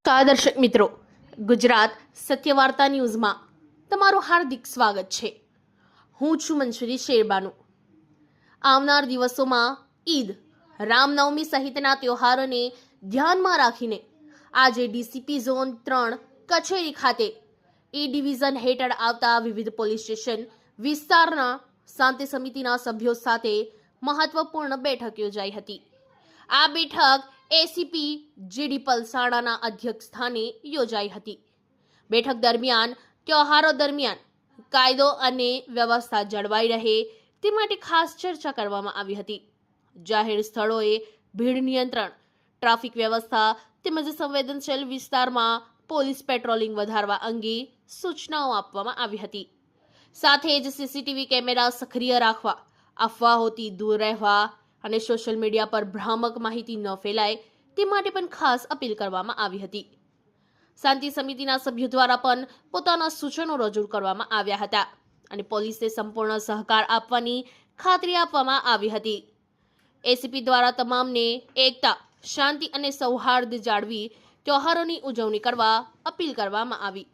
નમસ્કાર દર્શક મિત્રો, ગુજરાત સત્યવાર્તા ન્યૂઝમાં તમારું હાર્દિક સ્વાગત છે. હું છું મંશુરી શેરબાનુ. આવનાર દિવસોમાં ઈદ, રામનવમી સહિતના તહેવારોને ધ્યાનમાં રાખીને આજે ડીસીપી ઝોન 3 કચેરી ખાતે એ ડિવિઝન હેઠળ આવતા વિવિધ પોલીસ સ્ટેશન વિસ્તારના શાંતિ સમિતિના સભ્યો સાથે મહત્વપૂર્ણ બેઠક યોજાઈ હતી. આ બેઠક એસીપી જીડી પલસાણાના અધ્યક્ષ સ્થાને યોજાઈ હતી. બેઠક દરમિયાન તહેવારો દરમિયાન કાયદો અને વ્યવસ્થા જળવાઈ રહે તે માટે ખાસ ચર્ચા કરવામાં આવી હતી. જાહેર સ્થળોએ ભીડ નિયંત્રણ, ટ્રાફિક વ્યવસ્થા તેમજ સંવેદનશીલ વિસ્તારમાં પોલીસ પેટ્રોલિંગ વધારવા અંગે સૂચનાઓ આપવામાં આવી હતી. સાથે જ સીસીટીવી કેમેરા સક્રિય રાખવા, અફવાઓથી દૂર રહેવા અને સોશિયલ મીડિયા પર ભ્રામક માહિતી ન ફેલાય તે માટે પણ ખાસ અપીલ કરવામાં આવી હતી. શાંતિ સમિતિના સભ્યો દ્વારા પણ પોતાના સૂચનો રજૂ કરવામાં આવ્યા હતા અને પોલીસને સંપૂર્ણ સહકાર આપવાની ખાતરી આપવામાં આવી હતી. એસીપી દ્વારા તમામને એકતા, શાંતિ અને સૌહાર્દ જાળવી તહેવારોની ઉજવણી કરવા અપીલ કરવામાં આવી.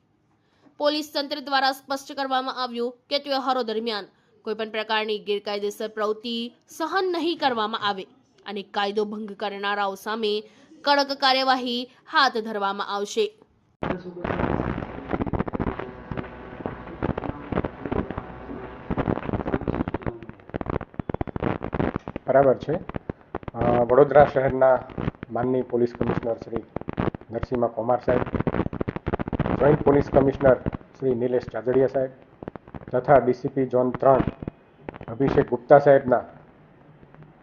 પોલીસ તંત્ર દ્વારા સ્પષ્ટ કરવામાં આવ્યું કે તહેવારો દરમિયાન કોઈપણ પ્રકારની ગેરકાયદેસર પ્રવૃત્તિ સહન નહીં કરવામાં આવે અને કાયદો ભંગ કરનારાઓ સામે કડક કાર્યવાહી હાથ ધરવામાં આવશે. બરાબર છે. વડોદરા શહેરના માનનીય પોલીસ કમિશનર શ્રી નરસિંહ કુમાર સાહેબ, joint police commissioner Shri Nilesh Chajdiya સાહેબ તથા ડીસીપી ઝોન 3 અભિષેક ગુપ્તા સાહેબના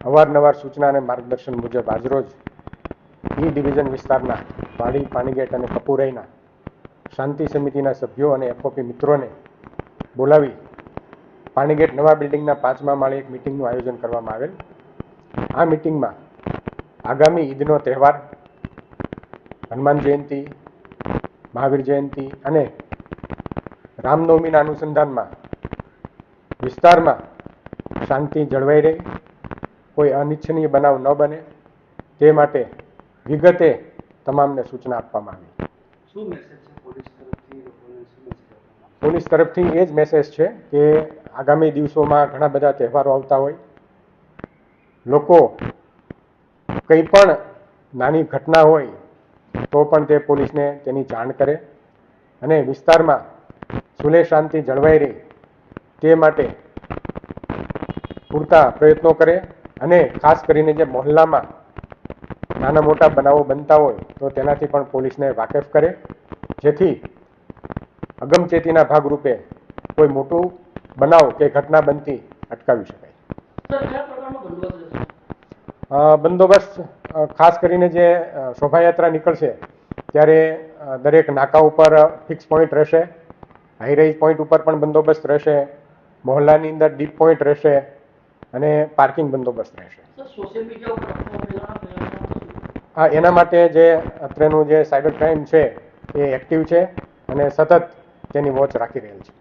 અવારનવાર સૂચના અને માર્ગદર્શન મુજબ આજરોજ ઈ ડિવિઝન વિસ્તારના વાડી, પાણીગેટ અને કપુરાઈના શાંતિ સમિતિના સભ્યો અને એફઓપી મિત્રોને બોલાવી પાણીગેટ નવા બિલ્ડિંગના 5મા માળે એક મિટિંગનું આયોજન કરવામાં આવેલ. આ મિટિંગમાં આગામી ઈદનો તહેવાર, હનુમાન જયંતિ, મહાવીર જયંતિ અને રામનવમીના અનુસંધાનમાં વિસ્તારમાં શાંતિ જળવાઈ રહે, કોઈ અનિચ્છનીય બનાવ ન બને તે માટે વિગતે તમામને સૂચના આપવામાં આવી. શું મેસેજ છે પોલીસ તરફથી એ જ મેસેજ છે કે આગામી દિવસોમાં ઘણા બધા તહેવારો આવતા હોય, લોકો કંઈ પણ નાની ઘટના હોય તો પણ તે પોલીસને તેની જાણ કરે અને વિસ્તારમાં સુલેહ શાંતિ જળવાઈ રહે તે માટે પૂરતા પ્રયત્નો કરે અને ખાસ કરીને જે મહોલ્લામાં નાના મોટા બનાવો બનતા હોય તો તેનાથી પણ પોલીસને વાકેફ કરે, જેથી અગમચેતીના ભાગરૂપે કોઈ મોટું બનાવ કે ઘટના બનતી અટકાવી શકાય. બંદોબસ્ત ખાસ કરીને જે શોભાયાત્રા નીકળશે ત્યારે દરેક નાકા ઉપર ફિક્સ પોઈન્ટ રહેશે, હાઈરાઈઝ પોઈન્ટ ઉપર પણ બંદોબસ્ત રહેશે, મહોલ્લાની અંદર ડીપ પોઈન્ટ રહેશે અને પાર્કિંગ બંદોબસ્ત રહેશે. હા, એના માટે જે અત્રેનું જે સાયબર ક્રાઇમ છે એ એક્ટિવ છે અને સતત તેની વોચ રાખી રહેલ છે.